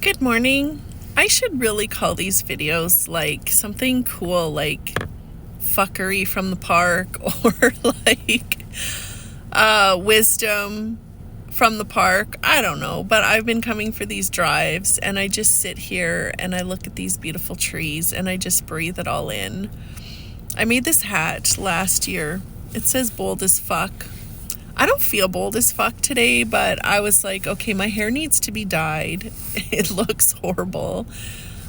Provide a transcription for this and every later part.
Good morning. I should really call these videos like something cool, like fuckery from the park or like wisdom from the park. I don't know, but I've been coming for these drives and I just sit here and I look at these beautiful trees and I just breathe it all in. I made this hat last year. It says bold as fuck. I don't feel bold as fuck today, but I was like, okay, my hair needs to be dyed. It looks horrible.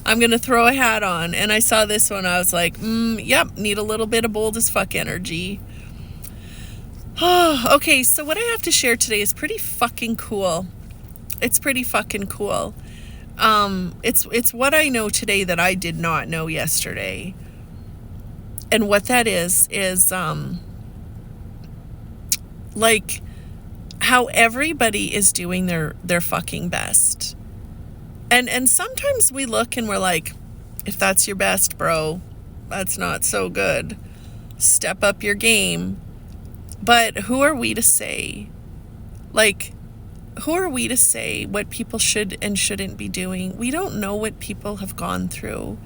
I'm going to throw a hat on. And I saw this one. I was like, yep, need a little bit of bold as fuck energy. Oh, okay, so what I have to share today is pretty fucking cool. It's pretty fucking cool. It's what I know today that I did not know yesterday. And what that is like how everybody is doing their fucking best. And sometimes we look and we're like, if that's your best, bro, that's not so good. Step up your game. But who are we to say? Like, who are we to say what people should and shouldn't be doing? We don't know what people have gone through.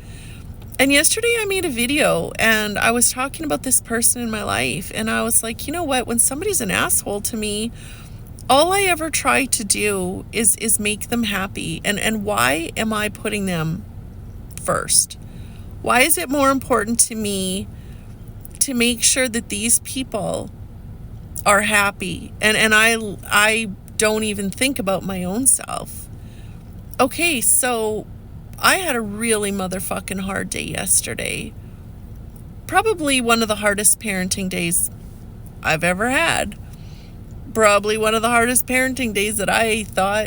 And yesterday I made a video and I was talking about this person in my life and I was like, you know what, when somebody's an asshole to me, all I ever try to do is make them happy. And why am I putting them first? Why is it more important to me to make sure that these people are happy? And I don't even think about my own self. Okay, so I had a really motherfucking hard day yesterday. Probably one of the hardest parenting days I've ever had. Probably one of the hardest parenting days that I thought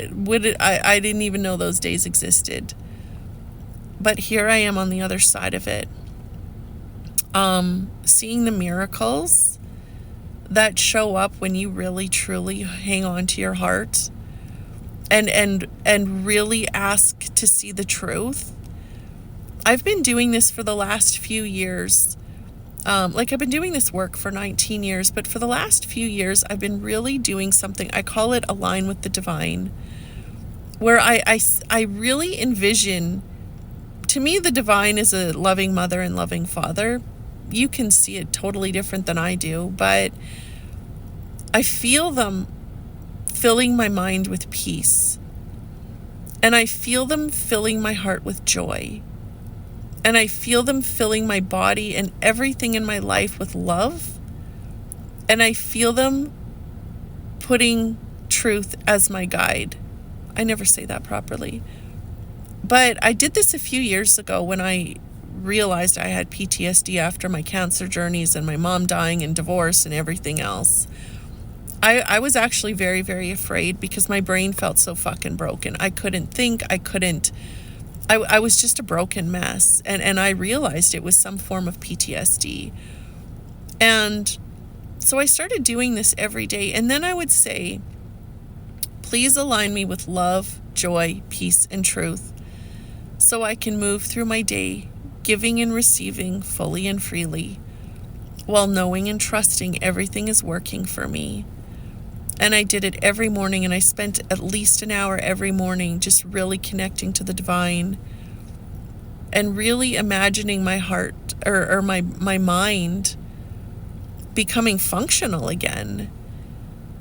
I didn't even know those days existed. But here I am on the other side of it. Seeing the miracles that show up when you really truly hang on to your heart and really ask to see the truth. I've been doing this for the last few years. I've been doing this work for 19 years, but for the last few years, I've been really doing something. I call it Align with the Divine, where I really envision, to me, the divine is a loving mother and loving father. You can see it totally different than I do, but I feel them filling my mind with peace. And I feel them filling my heart with joy. And I feel them filling my body and everything in my life with love. And I feel them putting truth as my guide. I never say that properly. But I did this a few years ago when I realized I had PTSD after my cancer journeys and my mom dying and divorce and everything else. I was actually very, very afraid because my brain felt so fucking broken. I couldn't think. I was just a broken mess. And I realized it was some form of PTSD. And so I started doing this every day. And then I would say, please align me with love, joy, peace, and truth so I can move through my day, giving and receiving fully and freely, while knowing and trusting everything is working for me. And I did it every morning, and I spent at least an hour every morning just really connecting to the divine and really imagining my heart or my mind becoming functional again.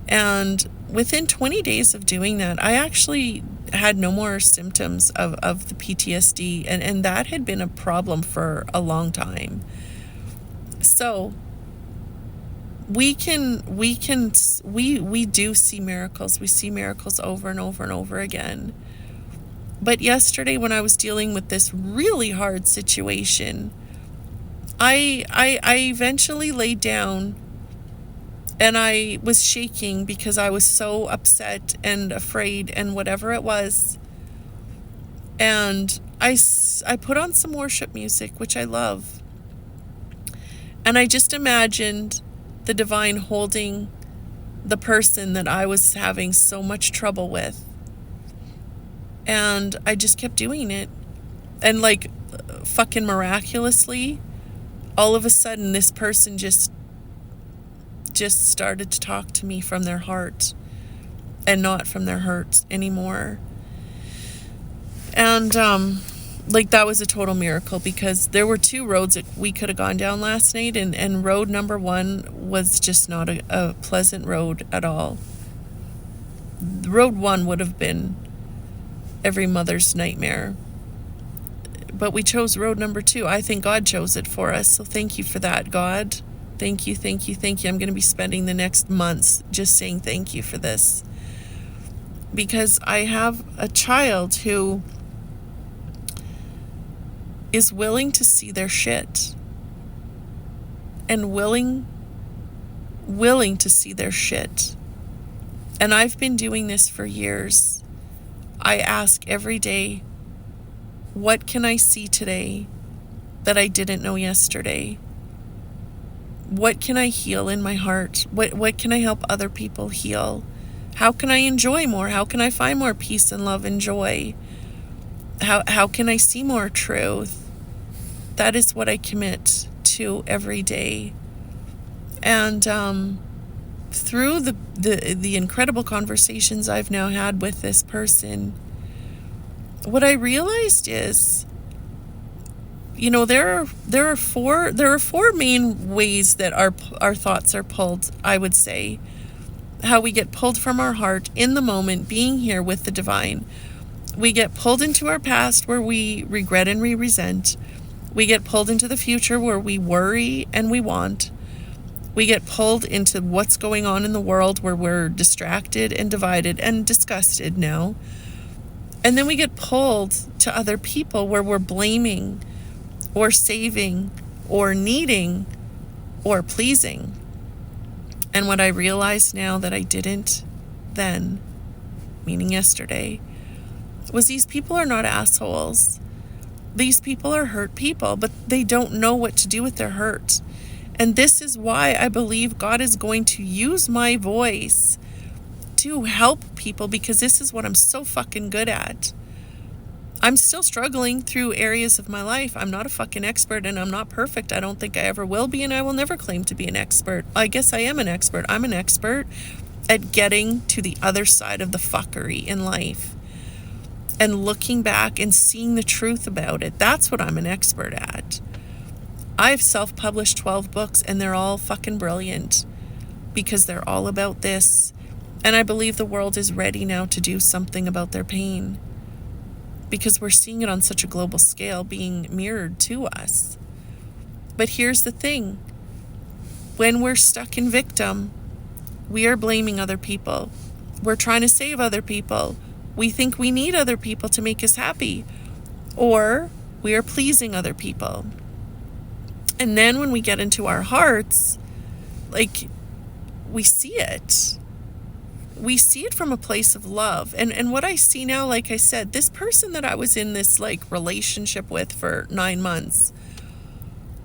And within 20 days of doing that, I actually had no more symptoms of the PTSD, and that had been a problem for a long time. So we do see miracles. We see miracles over and over and over again. But yesterday when I was dealing with this really hard situation, I eventually laid down and I was shaking because I was so upset and afraid and whatever it was. And I put on some worship music, which I love. And I just imagined the divine holding the person that I was having so much trouble with. And I just kept doing it. And fucking miraculously, all of a sudden this person just started to talk to me from their heart and not from their hurts anymore. And like that was a total miracle, because there were two roads that we could have gone down last night, and road number one was just not a pleasant road at all. Road one would have been every mother's nightmare, but we chose road number two. I think God chose it for us, so thank you for that, God. Thank you, thank you, thank you. I'm going to be spending the next months just saying thank you for this, because I have a child who is willing to see their shit, and willing to see their shit. And I've been doing this for years. I ask every day, what can I see today that I didn't know yesterday? What can I heal in my heart? What can I help other people heal? How can I enjoy more? How can I find more peace and love and joy? How can I see more truth? That is what I commit to every day. And through the incredible conversations I've now had with this person, what I realized is, there are four main ways that our thoughts are pulled, I would say. How we get pulled from our heart in the moment, being here with the divine. We get pulled into our past, where we regret and we resent. We get pulled into the future, where we worry and we want. We get pulled into what's going on in the world, where we're distracted and divided and disgusted now. And then we get pulled to other people, where we're blaming or saving or needing or pleasing. And what I realize now that I didn't then, meaning yesterday, was these people are not assholes. These people are hurt people, but they don't know what to do with their hurt. And this is why I believe God is going to use my voice to help people, because this is what I'm so fucking good at. I'm still struggling through areas of my life. I'm not a fucking expert, and I'm not perfect. I don't think I ever will be, and I will never claim to be an expert. I guess I am an expert. I'm an expert at getting to the other side of the fuckery in life and looking back and seeing the truth about it. That's what I'm an expert at. I've self-published 12 books, and they're all fucking brilliant, because they're all about this. And I believe the world is ready now to do something about their pain, because we're seeing it on such a global scale being mirrored to us. But here's the thing. When we're stuck in victim, we are blaming other people. We're trying to save other people. We think we need other people to make us happy, or we are pleasing other people. And then when we get into our hearts, like, we see it. We see it from a place of love. And what I see now, like I said, this person that I was in this relationship with for 9 months,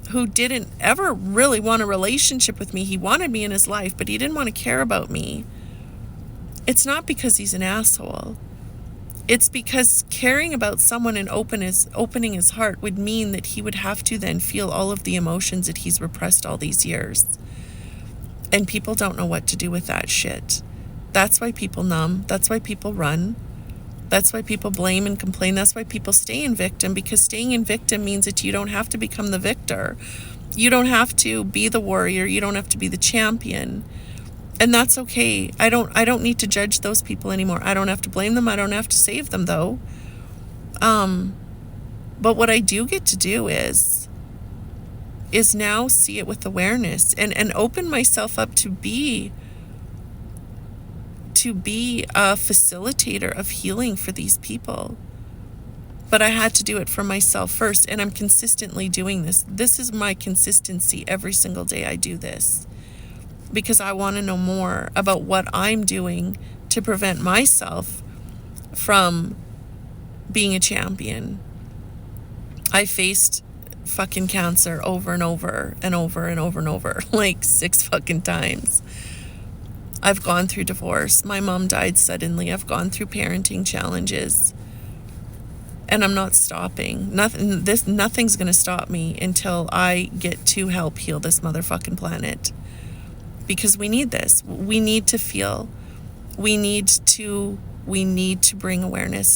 who didn't ever really want a relationship with me. He wanted me in his life, but he didn't want to care about me. It's not because he's an asshole. It's because caring about someone and opening his heart would mean that he would have to then feel all of the emotions that he's repressed all these years. And people don't know what to do with that shit. That's why people numb. That's why people run. That's why people blame and complain. That's why people stay in victim, because staying in victim means that you don't have to become the victor. You don't have to be the warrior. You don't have to be the champion. And that's okay. I don't need to judge those people anymore. I don't have to blame them. I don't have to save them, though. But what I do get to do is now see it with awareness and open myself up to be a facilitator of healing for these people. But I had to do it for myself first, and I'm consistently doing this. This is my consistency. Every single day I do this, because I want to know more about what I'm doing to prevent myself from being a champion. I faced fucking cancer over and over and over and over and over, like 6 fucking times. I've gone through divorce. My mom died suddenly. I've gone through parenting challenges. And I'm not stopping. Nothing's going to stop me until I get to help heal this motherfucking planet. Because we need this. We need to feel. We need to bring awareness